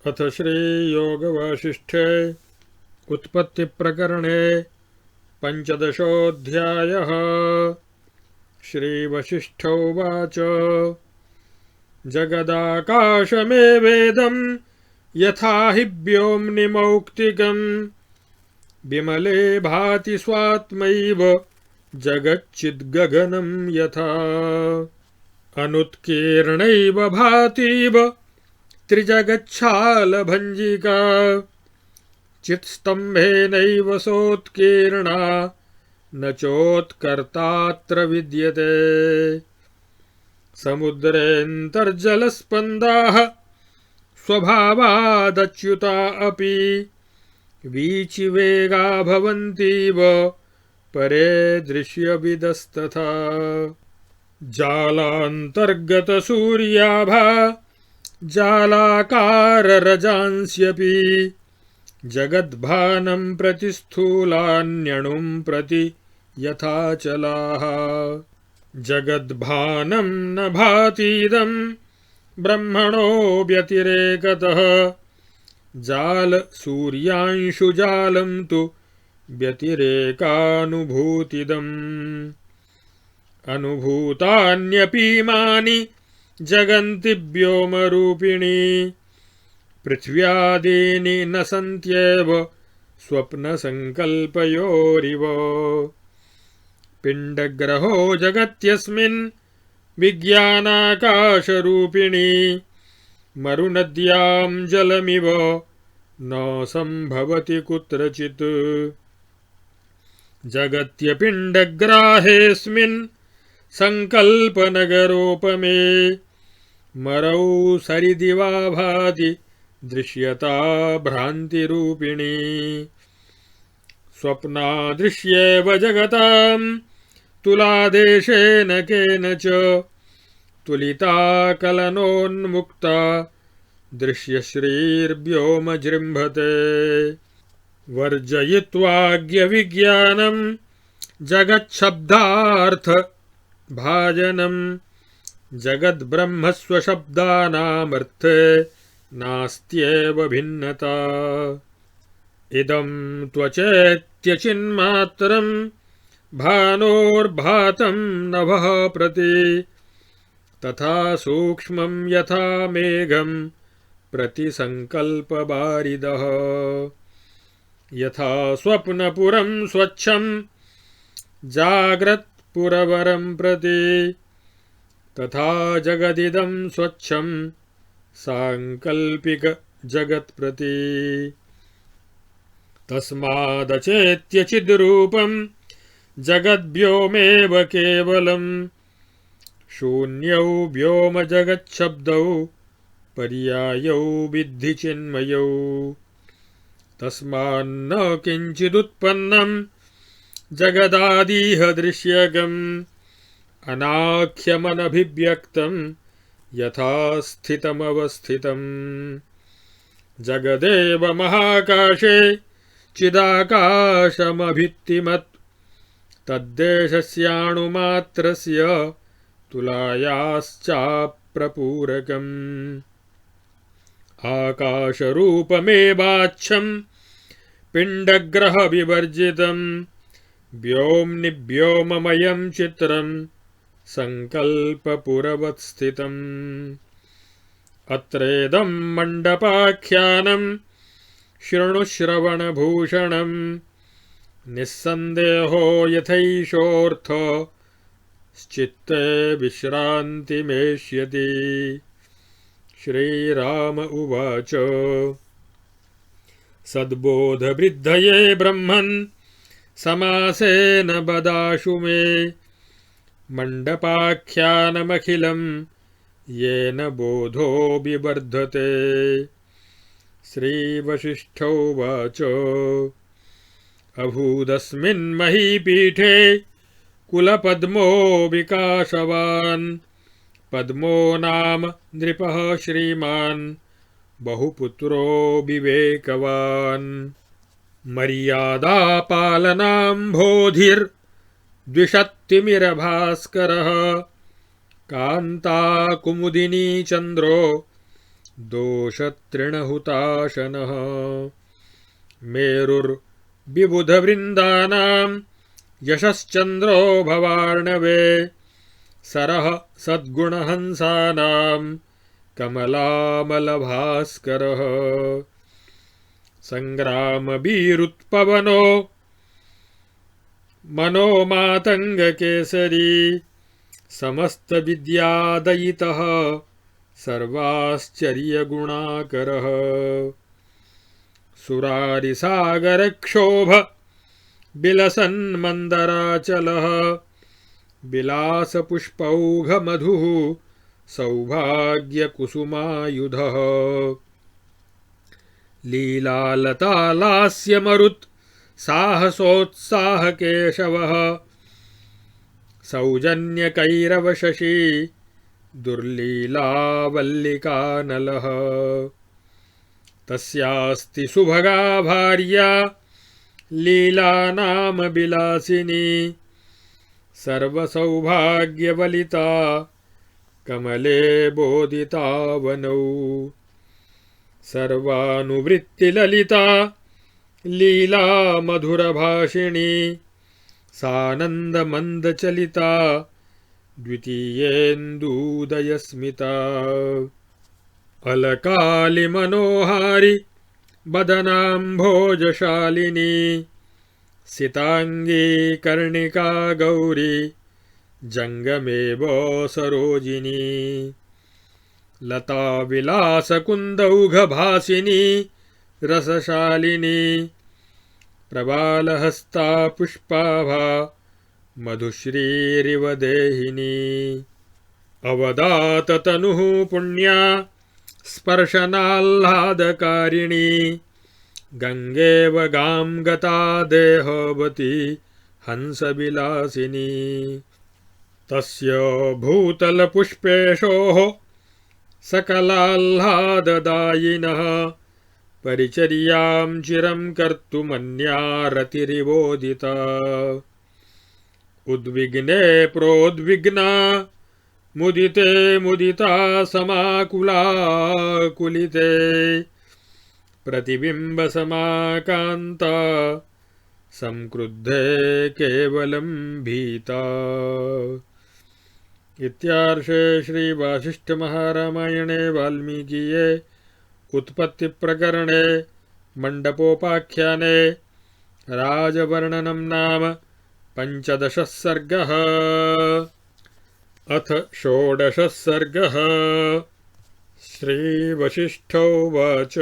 अथ श्रीयोगवासिष्ठे उत्पत्तिप्रकरणे पञ्चदशोऽध्यायः। श्रीवसिष्ठ उवाच जगदाकाशमेवेदं यथा हि व्योम्निमौक्तिकं विमले भाति स्वात्मैव जगच्चिद्गगनं यथा अनुत्कीर्णैव भातीव त्रिजगच्छालभञ्जिका चित्स्तम्भेनैव सोत्कीर्णा न चोत्कर्तात्र विद्यते समुद्रेऽन्तर्जलस्पन्दाः स्वभावादच्युता अपि वीचिवेगा भवन्तीव परे दृश्यविदस्तथा जालान्तर्गतसूर्याभा जालाकाररजांस्यपि जगद्भानं प्रति स्थूलान्यणुं प्रति यथाचलाः जगद्भानं न भातीदं ब्रह्मणो व्यतिरेकतः जालसूर्यांशुजालं तु व्यतिरेकानुभूतिदम् अनुभूतान्यपीमानि जगन्ति व्योमरूपिणी पृथिव्यादीनि न सन्त्येव स्वप्नसङ्कल्पयोरिव पिण्डग्रहो जगत्यस्मिन् विज्ञानाकाशरूपिणी मरुनद्यां जलमिव न सम्भवति कुत्रचित् जगत्यपिण्डग्राहेऽस्मिन् सङ्कल्पनगरोपमे मरौ सरिदिवा भाति दृश्यता भ्रान्तिरूपिणी स्वप्नादृश्येव जगतां तुलादेशेन केन च तुलिता कलनोन्मुक्ता दृश्यश्रीर्व्योमजृम्भते वर्जयित्वाज्ञविज्ञानं जगच्छब्दार्थभाजनं जगद्ब्रह्मस्वशब्दानामर्थे नास्त्येव भिन्नता इदं त्वचेत्यचिन्मात्रं भानोर्भातं नभः प्रति तथा सूक्ष्मं यथा मेघं प्रतिसङ्कल्पबारिदः यथा स्वप्नपुरं स्वच्छं जाग्रत्पुरवरं प्रति तथा जगदिदं स्वच्छं साङ्कल्पिक जगत्प्रति तस्मादचेत्यचिद्रूपं जगद्व्योमेव केवलं शून्यौ व्योमजगच्छब्दौ पर्यायौ विद्धि चिन्मयौ तस्मान्न किञ्चिदुत्पन्नं जगदादीह दृश्यकम् अनाख्यमनभिव्यक्तं यथा स्थितमवस्थितं जगदेव महाकाशे चिदाकाशमभित्तिमत् तद्देशस्याणुमात्रस्य तुलायाश्चाप्रपूरकम् आकाशरूपमेवाच्छं पिण्डग्रहविवर्जितं व्योम्नि व्योममयं चित्रं सङ्कल्पपुरवत्स्थितम् अत्रेदं मण्डपाख्यानं शृणुश्रवणभूषणं निस्सन्देहो यथैषोऽर्थश्चित्ते विश्रान्तिमेष्यति। श्रीराम उवाच सद्बोधवृद्धये ब्रह्मन् समासेन बदाशु मे मण्डपाख्यानमखिलं येन बोधो विवर्धते। श्रीवसिष्ठ उवाच अभूदस्मिन् महीपीठे कुलपद्मो विकासवान् पद्मो नाम नृपः श्रीमान् बहुपुत्रो विवेकवान् मर्यादापालनाम्भोधिर्द्विषत्तिमिरभास्करः कान्ता कुमुदिनी चन्द्रो दोषतृणहुताशनः मेरुर्विबुधवृन्दानां यशश्चन्द्रो भवार्णवे सरः सद्गुणहंसानां कमलामलभास्करः सङ्ग्रामवीरुत्पवनो मनोमातङ्गकेसरी समस्तविद्यादयितः सर्वाश्चर्यगुणाकरः सुरारिसागरक्षोभ बिलसन्मन्दराचलः विलासपुष्पौघमधुः सौभाग्यकुसुमायुधः लीलालतालास्यमरुत् साहसोत्साहकेशवः सौजन्यकैरवशशी दुर्लीलावल्लिकानलः तस्यास्ति सुभगा भार्या लीलानामविलासिनी सर्वसौभाग्यवलिता कमले बोदितावनौ सर्वानुवृत्तिललिता लीला मधुरभाषिणी सानन्दमन्दचलिता द्वितीयेन्दूदयस्मिता अलकालिमनोहारि बदनाम्भोजशालिनी सिताङ्गी कर्णिका गौरी जङ्गमेव सरोजिनी लताविलासकुन्दौघभासिनी रसशालिनी प्रबालहस्ता पुष्पाभा मधुश्रीरिव देहिनी अवदाततनुः पुण्या स्पर्शनाह्लादकारिणी गङ्गेव गां गता देहवती हंसविलासिनी तस्य भूतलपुष्पेशोः सकलाह्लाददायिनः परिचर्यां चिरं कर्तुमन्या रतिरिवोदिता उद्विग्ने प्रोद्विग्ना मुदिते मुदिता समाकुलाकुलिते प्रतिबिम्बसमाकान्ता संक्रुद्धे केवलं भीता। इत्यार्षे श्रीवासिष्ठमहारामायणे वाल्मीकीये उत्पत्तिप्रकरणे मण्डपोपाख्याने राजवर्णनं नाम 15 सर्गः। अथ 16 सर्गः। श्रीवसिष्ठोवाच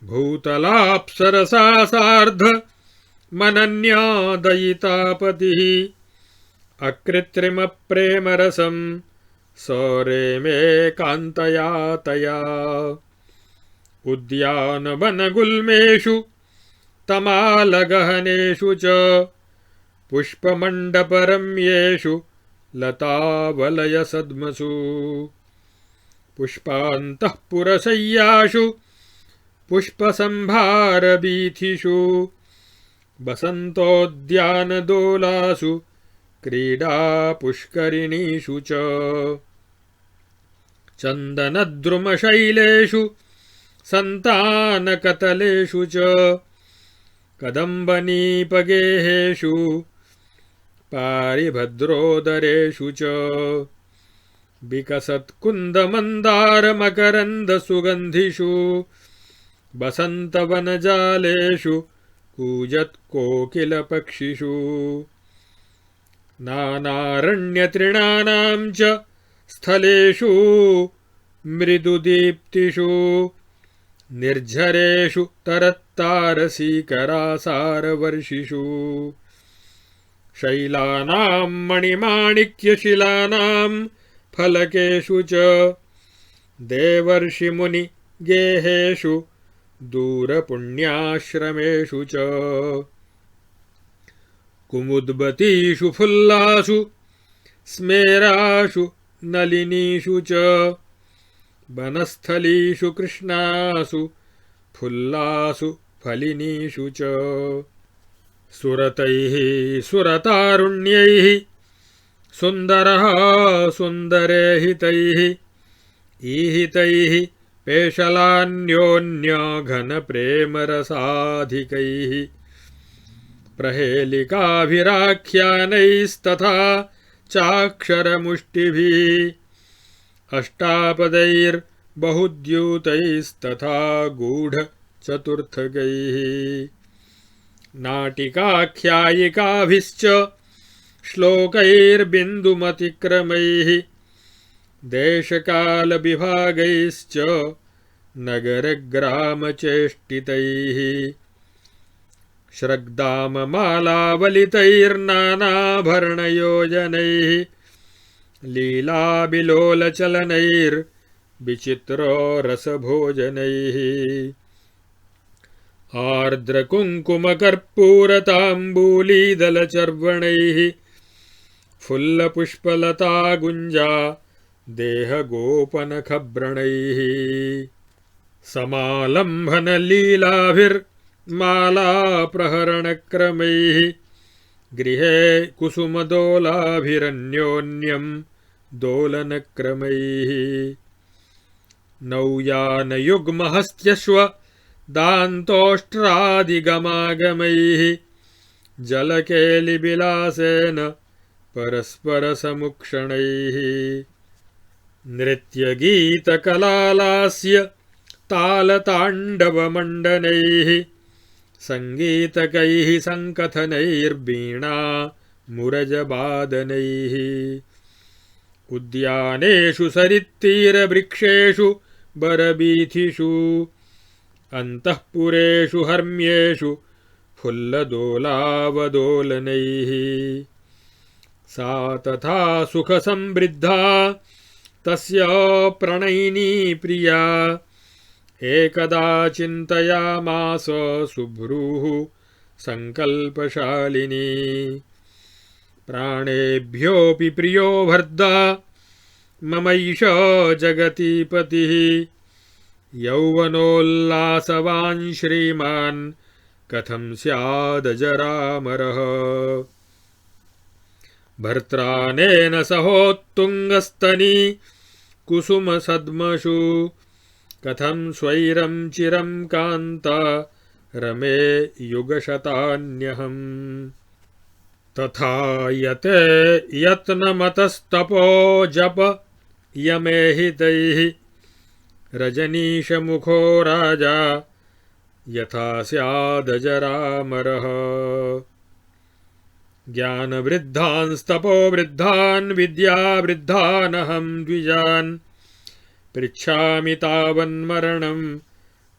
भूतलाप्सरसा सार्ध मनन्यादयितापतिः अकृत्रिमप्रेमरसं सौरेमे कान्तया तया उद्यानवनगुल्मेषु तमालगहनेषु च पुष्पमण्डपरम्येषु लतावलयसद्मसु पुष्पान्तःपुरशय्यासु पुष्पसंभारवीथिषु वसन्तोद्यानदोलासु क्रीडापुष्करिणीषु च चन्दनद्रुमशैलेषु सन्तानकतलेषु च कदम्बनीपगेहेषु पारिभद्रोदरेषु च विकसत्कुन्दमन्दारमकरन्दसुगन्धिषु वसन्तवनजालेषु कूजत्कोकिलपक्षिषु नानारण्यतृणानां च स्थलेषु मृदुदीप्तिषु निर्झरेषु तरत्तारसीकरासारवर्षिषु शैलानां मणिमाणिक्यशिलानां फलकेषु च देवर्षिमुनिगेहेषु दूरपुण्याश्रमेषु च कुमुद्बतीषु फुल्लासु स्मेरासु नलिनीषु च वनस्थलीषु कृष्णासु फुल्लासु फलिनीषु च सुरतैः सुरतारुण्यैः सुन्दरः सुन्दरेहितैः ईहितैः पेशलान्योन्यघनप्रेमरसाधिकैः प्रहेलिकाभिराख्यानैस्तथा चाक्षरमुष्टिभिः अष्टापदैर्बहुद्यूतैस्तथा गूढचतुर्थकैः नाटिकाख्यायिकाभिश्च श्लोकैर्बिन्दुमतिक्रमैः देशकालविभागैश्च नगरग्रामचेष्टितैः श्रग्दाममालावलितैर्नानाभरणयोजनैः लीलाविलोलचलनैर्विचित्रोरसभोजनैः आर्द्रकुङ्कुमकर्पूरताम्बूलीदलचर्वणैः फुल्लपुष्पलतागुञ्जा देहगोपनखव्रणैः समालम्भनलीलाभिर्मालाप्रहरणक्रमैः गृहे कुसुमदोलाभिरन्योन्यं दोलनक्रमैः नौयानयुग्महस्त्यश्व दान्तोष्ट्रादिगमागमैः जलकेलिविलासेन परस्परसमुक्षणैः नृत्यगीतकलालास्य तालताण्डवमण्डनैः सङ्गीतकैः सङ्कथनैर्वीणा मुरजवादनैः उद्यानेषु सरित्तीरवृक्षेषु बरबीथिषु अन्तःपुरेषु हर्म्येषु फुल्लदोलावदोलनैः सा तथा सुखसमृद्धा तस्य प्रणयिनी प्रिया एकदा चिन्तयामास सुभ्रूः सङ्कल्पशालिनी प्राणेभ्योऽपि प्रियो भर्ता ममैष जगतीपतिः यौवनोल्लासवान् श्रीमान् कथं स्यादजरामरः भर्त्रानेन सहोत्तुङ्गस्तनी कुसुमसद्मषु कथं स्वैरं चिरं कान्ता रमे युगशतान्यहम् तथा यते यत्नमतस्तपो जप यमेहितैः रजनीशमुखो राजा यथा स्यादजरामरः ज्ञानवृद्धांस्तपोवृद्धान् विद्यावृद्धानहं द्विजान् पृच्छामि तावन्मरणं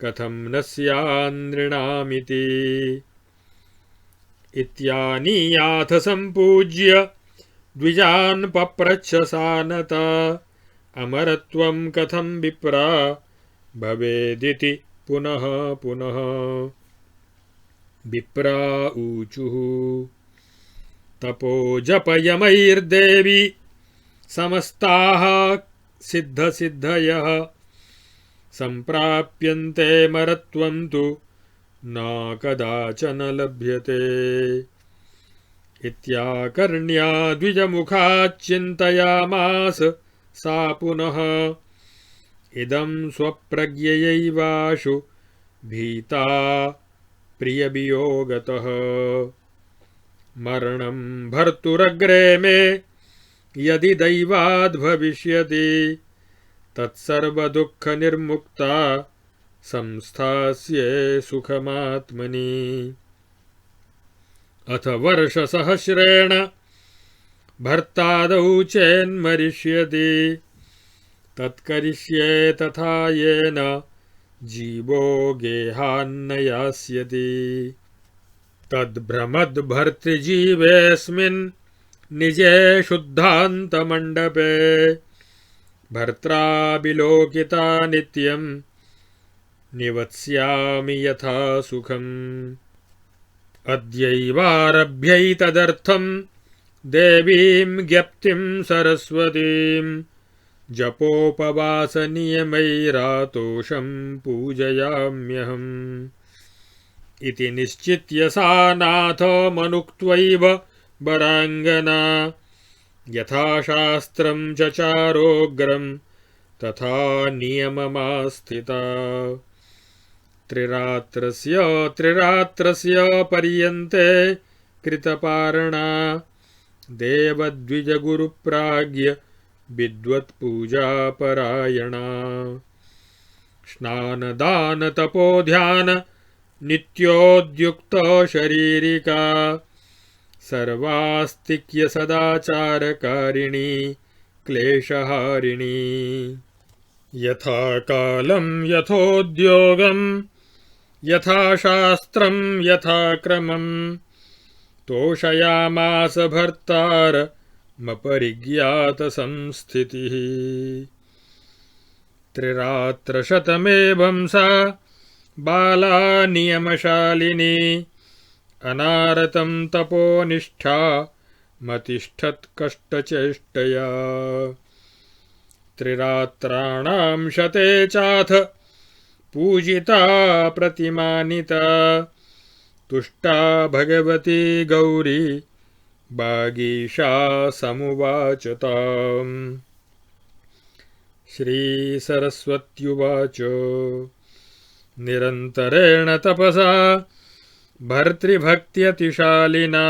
कथं न स्यान्नृणामिति इत्यानीयाथ सम्पूज्य द्विजान् पप्रच्छ सानता अमरत्वं कथं विप्रा भवेदिति पुनः पुनः विप्रा ऊचुः तपोजपयमैर्देवी समस्ताः सिद्धसिद्धयः सम्प्राप्यन्ते मरत्वं तु न कदाचन लभ्यते इत्याकर्ण्या द्विजमुखाच्चिन्तयामास सा पुनः इदं स्वप्रज्ञयैवाशु भीता प्रियवियोगतः मरणं भर्तुरग्रे मे यदि दैवाद्भविष्यति तत्सर्वदुःखनिर्मुक्ता संस्थास्ये सुखमात्मनि अथ वर्षसहस्रेण भर्तादौ चेन्मरिष्यति तत्करिष्ये तथा येन जीवो गेहान्न यास्यति तद्भ्रमद्भर्तृजीवेऽस्मिन् निजे शुद्धान्तमण्डपे भर्त्रा विलोकिता नित्यं निवत्स्यामि यथा सुखम् अद्यैवारभ्यैतदर्थं देवीं ज्ञप्तिं सरस्वतीं जपोपवासनियमैरातोषं पूजयाम्यहम् इति निश्चित्य सा नाथमनुक्त्वैव वराङ्गना यथाशास्त्रं चचारोग्रं तथा नियममास्थिता त्रिरात्रस्य पर्यन्ते कृतपारणा देवद्विजगुरुप्राज्ञ विद्वत्पूजापरायणा स्नानदानतपोध्यान नित्योद्युक्त शरीरिका सर्वास्तिक्य सदाचारकारिणी क्लेशहारिणी यथा कालं यथोद्योगं यथा शास्त्रं यथा क्रमं तोषयामास भर्तारमपरिज्ञातसंस्थितिः त्रिरात्रशतमेवं सा बाला नियमशालिनी अनारतं तपोनिष्ठा मतिष्ठत्कष्टचेष्टया त्रिरात्राणां शते चाथ पूजिता प्रतिमानिता तुष्टा भगवती गौरी बागीशा समुवाच ताम्। श्रीसरस्वत्युवाच निरन्तरेण तपसा भर्तृभक्त्यतिशालिना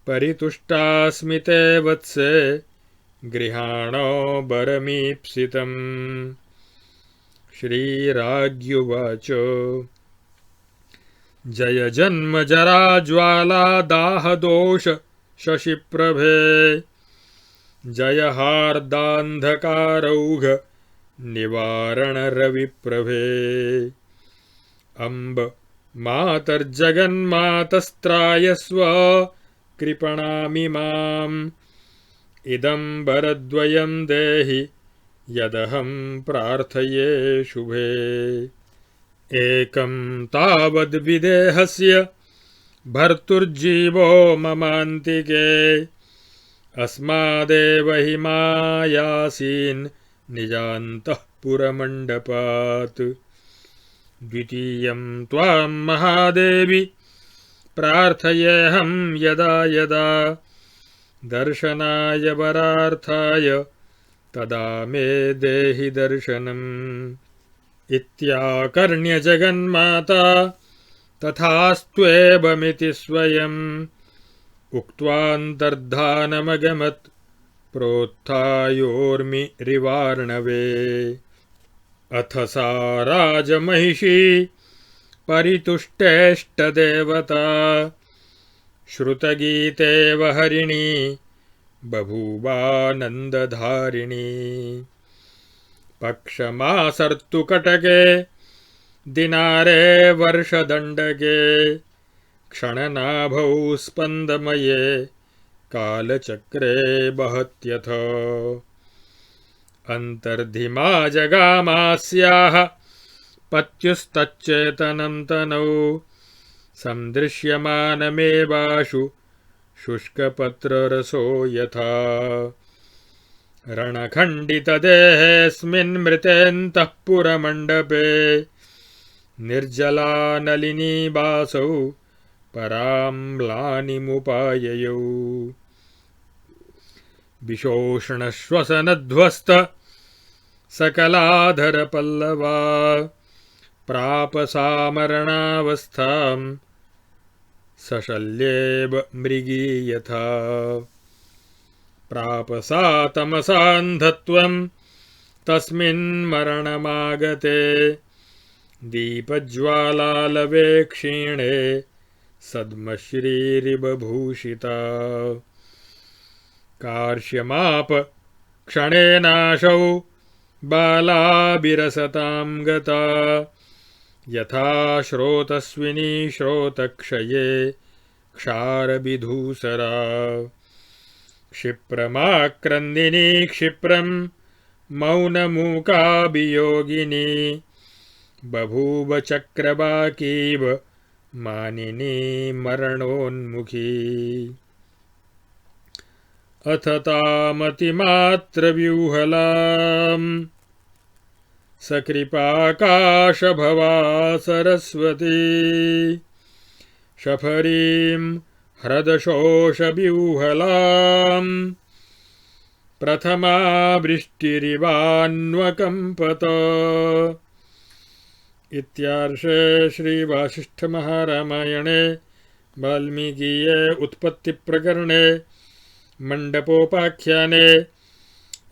परितुष्टास्मि ते वत्से गृहाणो वरमीप्सितम्। श्रीराज्ञुवाच जय जन्म जरा ज्वाला दाहदोष शशिप्रभे जय हार्दान्धकारौघ निवारण रविप्रभे अम्ब मातर्जगन्मातस्त्रायस्व कृपणामि माम् इदं वरद्वयं देहि यदहं प्रार्थये शुभे एकं तावद्विदेहस्य भर्तुर्जीवो ममान्तिके अस्मादेव हि मायासीन् निजान्तःपुरमण्डपात् द्वितीयं त्वां महादेवी प्रार्थयेऽहं यदा यदा दर्शनाय वरार्थाय तदा मे देहि दर्शनम् इत्याकर्ण्य जगन्माता तथास्त्वेवमिति स्वयम् उक्त्वान्तर्धानमगमत् प्रोत्थायोर्मि रिवार्णवे अथ सा राजमहिषी परितुष्टेष्टदेवता श्रुतगीतेव हरिणी बभूवानन्दधारिणी पक्षमासर्तु कटके दिनारे वर्षदण्डके क्षणनाभौ स्पन्दमये कालचक्रे बहत्यथ अन्तर्धिमा जगामास्याः पत्युस्तच्चेतनं तनौ सन्दृश्यमानमेवाशु शुष्कपत्ररसो यथा रणखण्डितदेहेऽस्मिन् मृतेऽन्तःपुरमण्डपे निर्जलानलिनी वासौ पराम्लानिमुपाययौ विशोषणश्वसनध्वस्त सकलाधरपल्लवा प्रापसामरणावस्थां सशल्येव मृगी यथा प्रापसा तमसान्धत्वं तस्मिन् मरणमागते दीपज्वालालवे क्षीणे सद्मश्रीरिवभूषिता कार्श्यमाप क्षणेनाशौ बालाभिरसतां गता यथा श्रोतस्विनी श्रोतक्षये क्षारविधूसरा क्षिप्रमाक्रन्दिनी क्षिप्रं मौनमूकाभियोगिनी बभूव चक्रवाकीव मानिनी मरणोन्मुखी अथ तामतिमात्रव्यूहलाम् सकृपाकाशभवा सरस्वती शफरीं ह्रदशोषव्यूहलाम् प्रथमा वृष्टिरिवान्वकम्पत। इत्यार्षे श्रीवासिष्ठमहारामायणे वाल्मीकीये उत्पत्तिप्रकरणे मण्डपोपाख्याने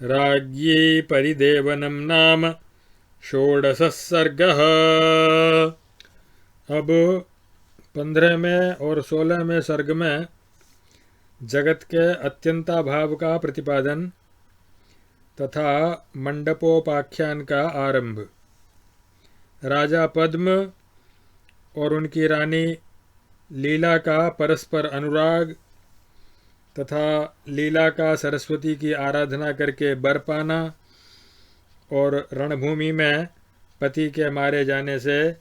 राज्ञी परिदेवनं नाम षोडशः सर्गः। अब 15वें और 16वें सर्ग में जगत के अत्यंताभाव का प्रतिपादन तथा मंडपोपाख्यान का आरंभ। राजा पद्म और उनकी रानी लीला का परस्पर अनुराग तथा लीला का सरस्वती की आराधना करके वर पाना और रणभूमि में पति के मारे जाने से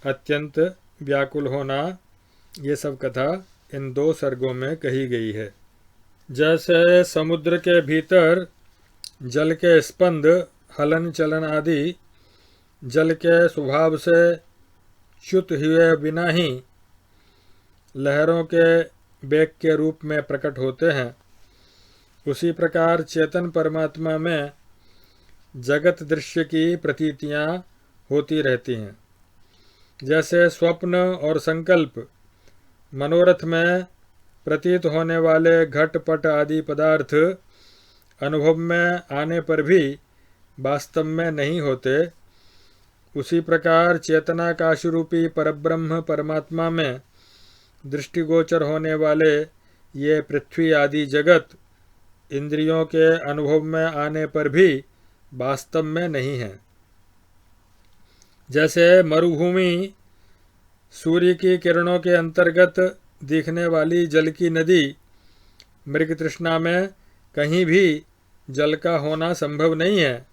अत्यंत व्याकुल होना, ये सब कथा इन 2 सर्गों में कही गई है। जैसे समुद्र के भीतर जल के स्पंद, हलन चलन आदि जल के स्वभाव से च्युत हुए बिना ही लहरों के वेग के रूप में प्रकट होते हैं, उसी प्रकार चेतन परमात्मा में जगत दृश्य की प्रतीतियां होती रहती हैं। जैसे स्वप्न और संकल्प, मनोरथ में प्रतीत होने वाले घट पट आदि पदार्थ अनुभव में आने पर भी वास्तव में नहीं होते, उसी प्रकार चेतनाकाशरूपी परब्रह्म परमात्मा में दृष्टिगोचर होने वाले ये पृथ्वी आदि जगत इंद्रियों के अनुभव में आने पर भी वास्तव में नहीं है। जैसे मरुभूमि सूर्य की किरणों के अंतर्गत दिखने वाली जल की नदी मृग तृष्णा में कहीं भी जल का होना संभव नहीं है,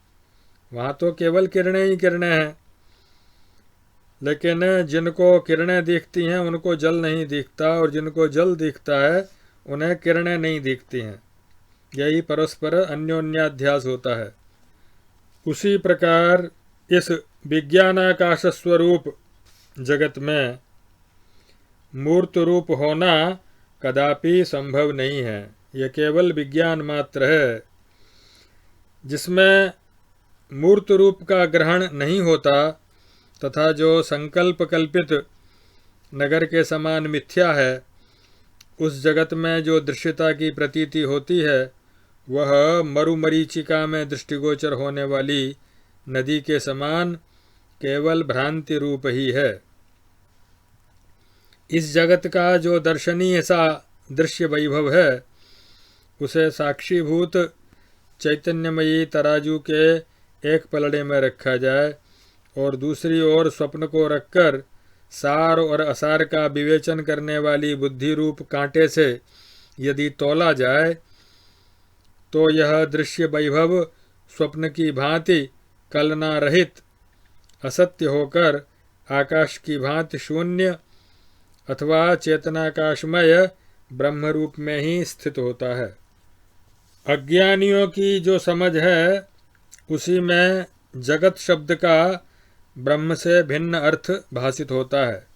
वहाँ तो केवल किरणें ही किरणें हैं। लेकिन जिनको किरणें दिखती हैं उनको जल नहीं दिखता, और जिनको जल दिखता है उन्हें किरणें नहीं दिखती हैं। यही परस्पर अन्योन्याध्यास होता है। उसी प्रकार इस विज्ञानाकाश स्वरूप जगत में मूर्त रूप होना कदापि संभव नहीं है। यह केवल विज्ञान मात्र है। जिसमें मूर्त रूप का ग्रहण नहीं होता तथा जो संकल्प कल्पित नगर के समान मिथ्या है, उस जगत में जो दृश्यता की प्रतीति होती है वह मरुमरीचिका में दृष्टिगोचर होने वाली नदी के समान केवल भ्रांति रूप ही है। इस जगत का जो दर्शनीय सा दृश्य वैभव है उसे साक्षीभूत चैतन्यमयी तराजू के एक पलड़े में रखा जाए और दूसरी ओर स्वप्न को रखकर सार और असार का विवेचन करने वाली बुद्धि रूप कांटे से यदि तोला जाए तो यह दृश्य वैभव स्वप्न की भांति कलना रहित असत्य होकर आकाश की भांति शून्य अथवा चेतनाकाशमय ब्रह्म रूप में ही स्थित होता है। अज्ञानियों की जो समझ है उसी में जगत शब्द का ब्रह्म से भिन्न अर्थ भासित होता है।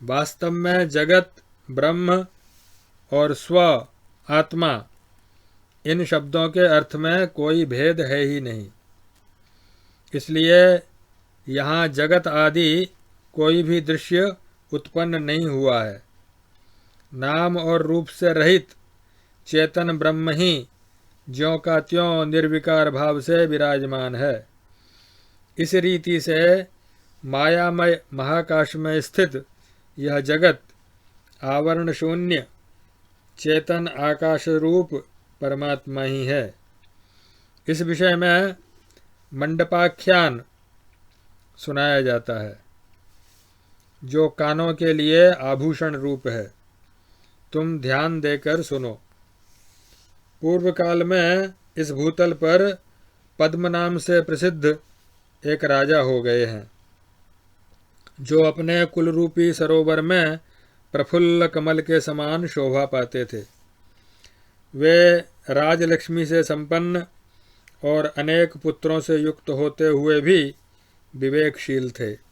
वास्तव में जगत, ब्रह्म और स्व आत्मा, इन शब्दों के अर्थ में कोई भेद है ही नहीं। इसलिए यहाँ जगत आदि कोई भी दृश्य उत्पन्न नहीं हुआ है। नाम और रूप से रहित चेतन ब्रह्म ही ज्यों का त्यों निर्विकार भाव से विराजमान है। इस रीति से मायामय महाकाश में स्थित यह जगत आवरण शून्य चेतन आकाश रूप परमात्मा ही है। इस विषय में मंडपाख्यान सुनाया जाता है जो कानों के लिए आभूषण रूप है। तुम ध्यान देकर सुनो। पूर्व काल में इस भूतल पर पद्म नाम से प्रसिद्ध एक राजा हो गए हैं, जो अपने कुलरूपी सरोवर में प्रफुल्ल कमल के समान शोभा पाते थे। वे राजलक्ष्मी से संपन्न और अनेक पुत्रों से युक्त होते हुए भी विवेकशील थे।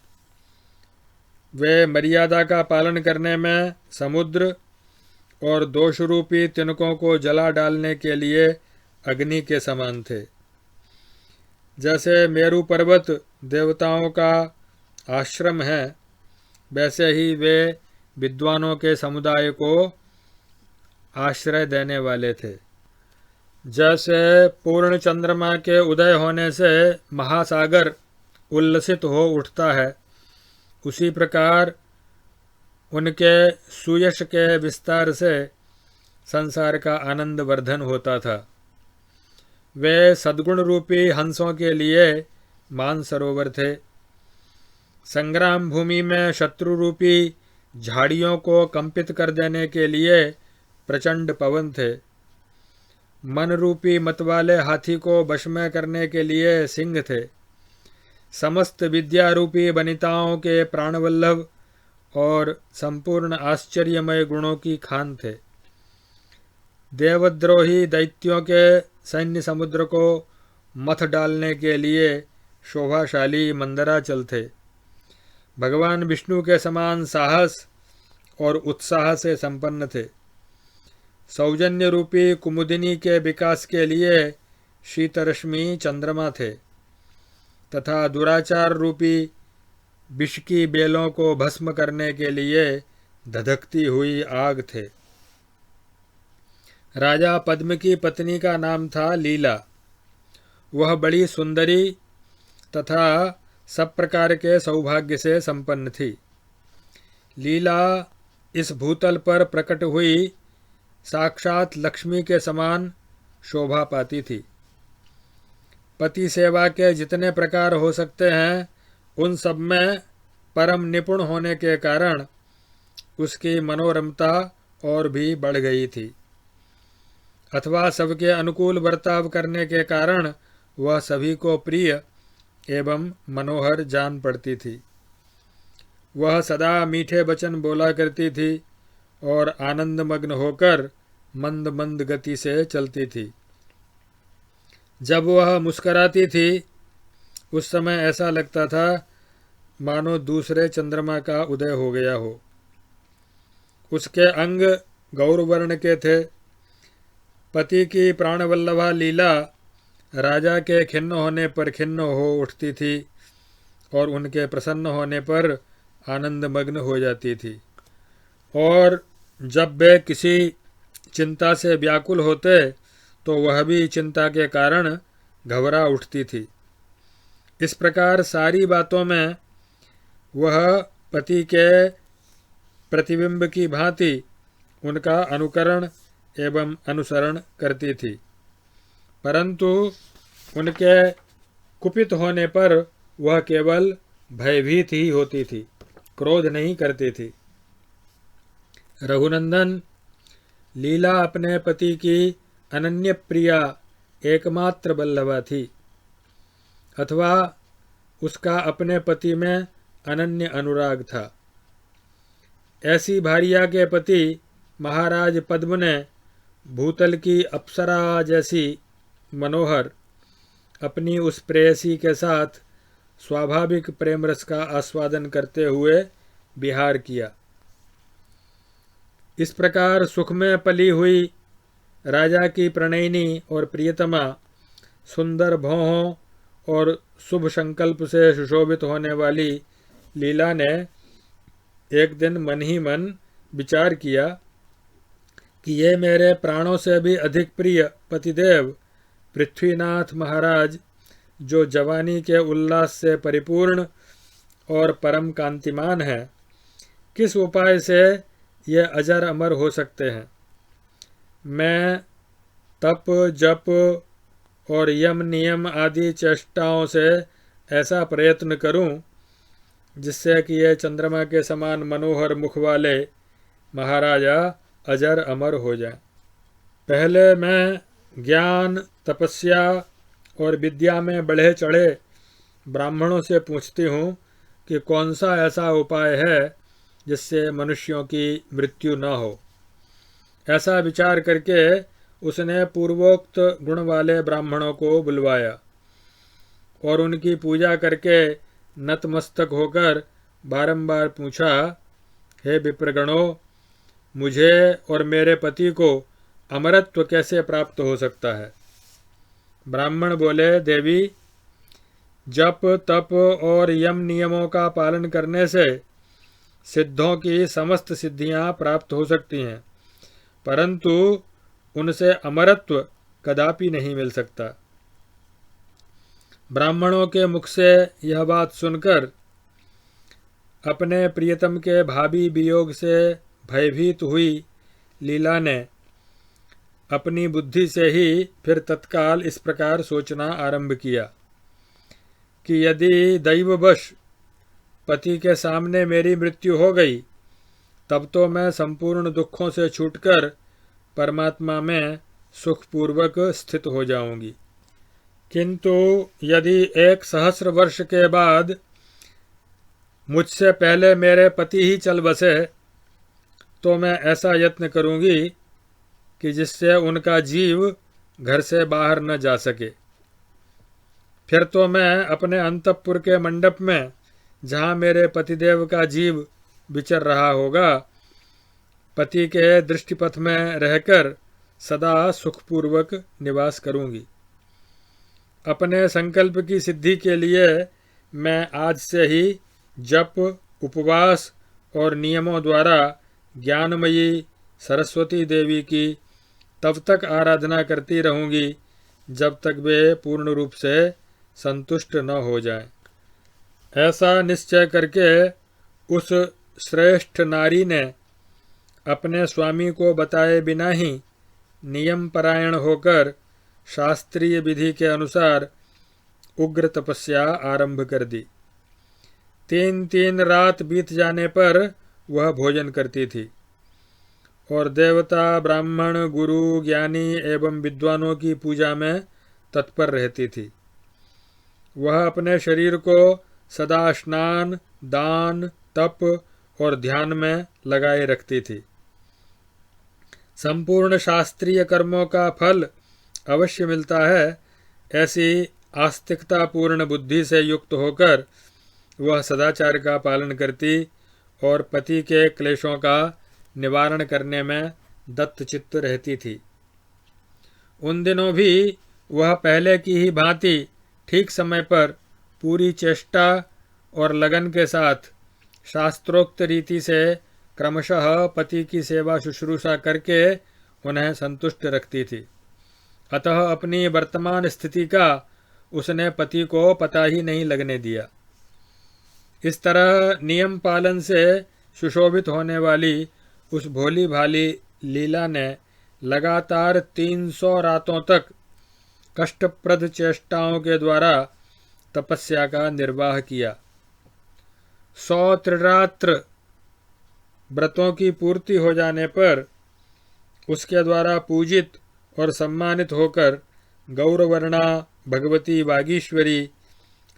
वे मर्यादा का पालन करने में समुद्र और दोषरूपी तिनकों को जला डालने के लिए अग्नि के समान थे। जैसे मेरु पर्वत देवताओं का आश्रम है, वैसे ही वे विद्वानों के समुदाय को आश्रय देने वाले थे। जैसे पूर्ण चंद्रमा के उदय होने से महासागर उल्लसित हो उठता है, उसी प्रकार उनके सुयश के विस्तार से संसार का आनंद वर्धन होता था। वे सद्गुण रूपी हंसों के लिए मानसरोवर थे। संग्राम भूमि में शत्रु रूपी झाड़ियों को कंपित कर देने के लिए प्रचंड पवन थे। मन रूपी मतवाले हाथी को वश में करने के लिए सिंह थे। समस्त विद्या रूपी वनिताओं के प्राणवल्लभ और संपूर्ण आश्चर्यमय गुणों की खान थे। देवद्रोही दैत्यों के सैन्य समुद्र को मथ डालने के लिए शोभाशाली मंदराचल थे। भगवान विष्णु के समान साहस और उत्साह से संपन्न थे। सौजन्य रूपी कुमुदिनी के विकास के लिए शीतरश्मि चंद्रमा थे तथा दुराचार रूपी विष की बेलों को भस्म करने के लिए धधकती हुई आग थे। राजा पद्म की पत्नी का नाम था लीला। वह बड़ी सुंदरी तथा सब प्रकार के सौभाग्य से संपन्न थी। लीला इस भूतल पर प्रकट हुई साक्षात लक्ष्मी के समान शोभा पाती थी। पति सेवा के जितने प्रकार हो सकते हैं, उन सब में परम निपुण होने के कारण उसकी मनोरमता और भी बढ़ गई थी, अथवा सबके अनुकूल बर्ताव करने के कारण वह सभी को प्रिय एवं मनोहर जान पड़ती थी। वह सदा मीठे वचन बोला करती थी और आनंदमग्न होकर मंद मंद गति से चलती थी। जब वह मुस्कराती थी, उस समय ऐसा लगता था मानो दूसरे चंद्रमा का उदय हो गया हो। उसके अंग गौरवर्ण के थे। पति की प्राणवल्लभा लीला राजा के खिन्न होने पर खिन्न हो उठती थी और उनके प्रसन्न होने पर आनंदमग्न हो जाती थी। और जब वे किसी चिंता से व्याकुल होते तो वह भी चिंता के कारण घबरा उठती थी। इस प्रकार सारी बातों में वह पति के प्रतिबिंब की भांति उनका अनुकरण एवं अनुसरण करती थी, परंतु उनके कुपित होने पर वह केवल भयभीत ही होती थी, क्रोध नहीं करती थी। रघुनंदन, लीला अपने पति की अनन्य प्रिया एकमात्र बल्लभा थी, अथवा उसका अपने पति में अनन्य अनुराग था। ऐसी भार्या के पति महाराज पद्म ने भूतल की अप्सरा जैसी मनोहर अपनी उस प्रेयसी के साथ स्वाभाविक प्रेम रस का आस्वादन करते हुए विहार किया। इस प्रकार सुख में पली हुई राजा की प्रणयिनी और प्रियतमा सुंदर भौहों और शुभ संकल्प से सुशोभित होने वाली लीला ने एक दिन मन ही मन विचार किया कि ये मेरे प्राणों से भी अधिक प्रिय पतिदेव पृथ्वीनाथ महाराज, जो जवानी के उल्लास से परिपूर्ण और परम कांतिमान है, किस उपाय से ये अजर अमर हो सकते हैं। मैं तप जप और यम नियम आदि चेष्टाओं से ऐसा प्रयत्न करूं जिससे कि ये चंद्रमा के समान मनोहर मुख वाले महाराजा अजर अमर हो जाएं। पहले मैं ज्ञान तपस्या और विद्या में बढ़े चढ़े ब्राह्मणों से पूछती हूँ कि कौन सा ऐसा उपाय है जिससे मनुष्यों की मृत्यु न हो। ऐसा विचार करके उसने पूर्वोक्त गुण वाले ब्राह्मणों को बुलवाया और उनकी पूजा करके नतमस्तक होकर बारंबार पूछा, हे विप्रगणों, मुझे और मेरे पति को अमरत्व कैसे प्राप्त हो सकता है। ब्राह्मण बोले, देवी, जप तप और यम नियमों का पालन करने से सिद्धों की समस्त सिद्धियां प्राप्त हो सकती हैं, परंतु उनसे अमरत्व कदापि नहीं मिल सकता। ब्राह्मणों के मुख से यह बात सुनकर अपने प्रियतम के भावी वियोग से भयभीत हुई लीला ने अपनी बुद्धि से ही फिर तत्काल इस प्रकार सोचना आरंभ किया कि यदि दैववश पति के सामने मेरी मृत्यु हो गई, तब तो मैं संपूर्ण दुखों से छूटकर परमात्मा में सुखपूर्वक स्थित हो जाऊंगी। किंतु यदि 1,000 वर्ष के बाद मुझसे पहले मेरे पति ही चल बसे, तो मैं ऐसा यत्न करूंगी कि जिससे उनका जीव घर से बाहर न जा सके। फिर तो मैं अपने अंतःपुर के मंडप में, जहाँ मेरे पतिदेव का जीव विचर रहा होगा, पति के दृष्टिपथ में रहकर सदा सुखपूर्वक निवास करूंगी। अपने संकल्प की सिद्धि के लिए मैं आज से ही जप, उपवास और नियमों द्वारा ज्ञानमयी सरस्वती देवी की तब तक आराधना करती रहूंगी जब तक वे पूर्ण रूप से संतुष्ट न हो जाएं। ऐसा निश्चय करके उस श्रेष्ठ नारी ने अपने स्वामी को बताए बिना ही नियम परायण होकर शास्त्रीय विधि के अनुसार उग्र तपस्या आरंभ कर दी। 3 रात बीत जाने पर वह भोजन करती थी और देवता, ब्राह्मण, गुरु, ज्ञानी एवं विद्वानों की पूजा में तत्पर रहती थी। वह अपने शरीर को सदा स्नान, दान, तप और ध्यान में लगाए रखती थी। संपूर्ण शास्त्रीय कर्मों का फल अवश्य मिलता है, ऐसी आस्तिकतापूर्ण बुद्धि से युक्त होकर वह सदाचार का पालन करती और पति के क्लेशों का निवारण करने में दत्तचित्त रहती थी। उन दिनों भी वह पहले की ही भांति ठीक समय पर पूरी चेष्टा और लगन के साथ शास्त्रोक्त रीति से क्रमशः पति की सेवा शुश्रूषा करके उन्हें संतुष्ट रखती थी। अतः अपनी वर्तमान स्थिति का उसने पति को पता ही नहीं लगने दिया। इस तरह नियम पालन से सुशोभित होने वाली उस भोली भाली लीला ने लगातार 300 रातों तक कष्टप्रद चेष्टाओं के द्वारा तपस्या का निर्वाह किया। 100 त्रिरात्र व्रतों की पूर्ति हो जाने पर उसके द्वारा पूजित और सम्मानित होकर गौरवर्णा भगवती वागीश्वरी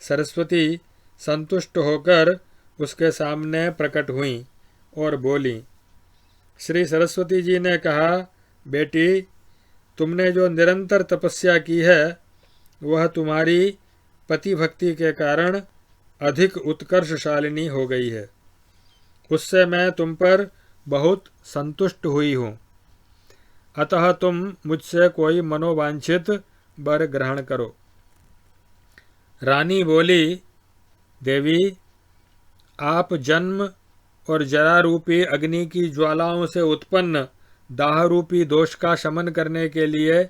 सरस्वती संतुष्ट होकर उसके सामने प्रकट हुईं और बोलीं। श्री सरस्वती जी ने कहा, बेटी, तुमने जो निरंतर तपस्या की है वह तुम्हारी पति भक्ति के कारण अधिक उत्कर्षशालिनी हो गई है। उससे मैं तुम पर बहुत संतुष्ट हुई हूँ। अतः तुम मुझसे कोई मनोवांछित वर ग्रहण करो। रानी बोली, देवी, आप जन्म और जरा रूपी अग्नि की ज्वालाओं से उत्पन्न दाह रूपी दोष का शमन करने के लिए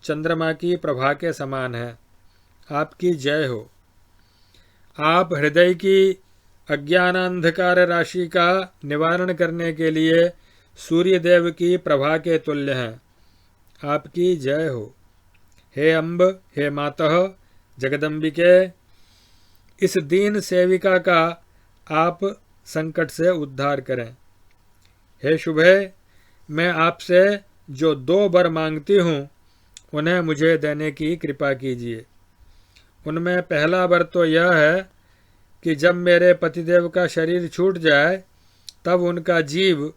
चंद्रमा की प्रभा के समान है। आपकी जय हो। आप हृदय की अज्ञानांधकार राशि का निवारण करने के लिए सूर्यदेव की प्रभा के तुल्य हैं। आपकी जय हो। हे अम्ब, हे मातः जगदम्बिके, इस दीन सेविका का आप संकट से उद्धार करें। हे शुभे, मैं आपसे जो 2 वर मांगती हूँ उन्हें मुझे देने की कृपा कीजिए। उनमें पहला वर तो यह है कि जब मेरे पतिदेव का शरीर छूट जाए तब उनका जीव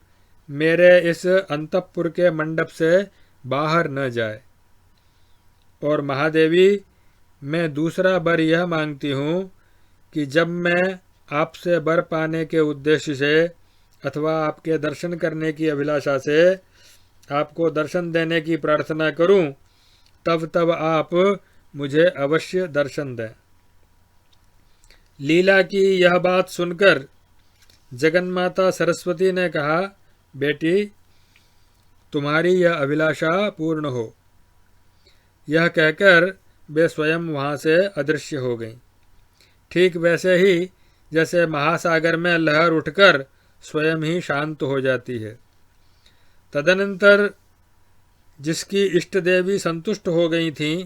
मेरे इस अंतःपुर के मंडप से बाहर न जाए। और महादेवी, मैं दूसरा वर यह मांगती हूँ कि जब मैं आपसे वर पाने के उद्देश्य से अथवा आपके दर्शन करने की अभिलाषा से आपको दर्शन देने की प्रार्थना करूं, तब तब आप मुझे अवश्य दर्शन दें। लीला की यह बात सुनकर जगन्माता सरस्वती ने कहा, बेटी, तुम्हारी यह अभिलाषा पूर्ण हो। यह कहकर वे स्वयं वहाँ से अदृश्य हो गईं। ठीक वैसे ही जैसे महासागर में लहर उठकर स्वयं ही शांत हो जाती है। तदनंतर जिसकी इष्ट देवी संतुष्ट हो गई थीं,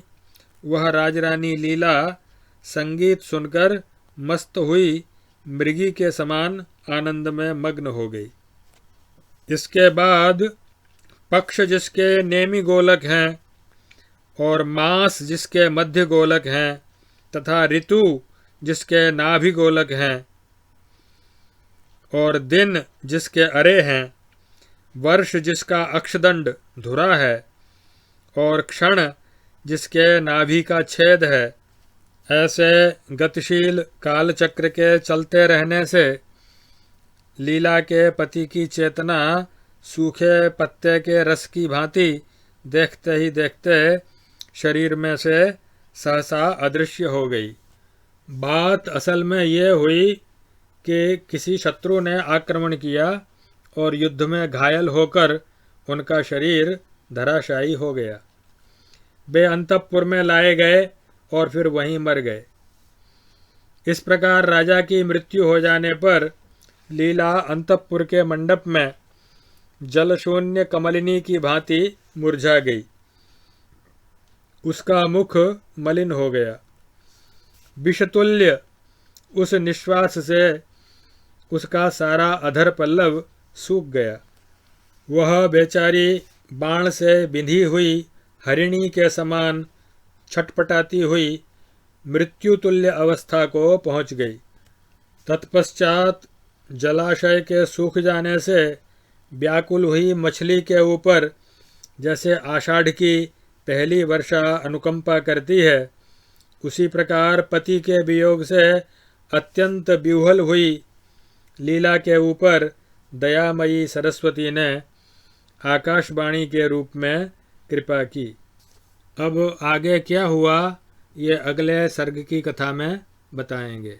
वह राजरानी लीला संगीत सुनकर मस्त हुई मृगी के समान आनंद में मग्न हो गई। इसके बाद पक्ष जिसके नेमी गोलक हैं और मास जिसके मध्य गोलक हैं तथा ऋतु जिसके नाभि गोलक हैं और दिन जिसके अरे हैं, वर्ष जिसका अक्षदंड धुरा है और क्षण जिसके नाभि का छेद है, ऐसे गतिशील कालचक्र के चलते रहने से लीला के पति की चेतना सूखे पत्ते के रस की भांति देखते ही देखते शरीर में से सहसा अदृश्य हो गई। बात असल में ये हुई कि किसी शत्रु ने आक्रमण किया और युद्ध में घायल होकर उनका शरीर धराशायी हो गया। वे अंतःपुर में लाए गए और फिर वहीं मर गए। इस प्रकार राजा की मृत्यु हो जाने पर लीला अंतःपुर के मंडप में जलशून्य कमलिनी की भांति मुरझा गई। उसका मुख मलिन हो गया। विषतुल्य उस निश्वास से उसका सारा अधर पल्लव सूख गया। वह बेचारी बाण से बिंधी हुई हरिणी के समान छटपटाती हुई मृत्युतुल्य अवस्था को पहुंच गई। तत्पश्चात जलाशय के सूख जाने से व्याकुल हुई मछली के ऊपर जैसे आषाढ़ की पहली वर्षा अनुकंपा करती है, उसी प्रकार पति के वियोग से अत्यंत विह्वल हुई लीला के ऊपर दयामयी सरस्वती ने आकाशवाणी के रूप में कृपा की। अब आगे क्या हुआ ये अगले सर्ग की कथा में बताएंगे।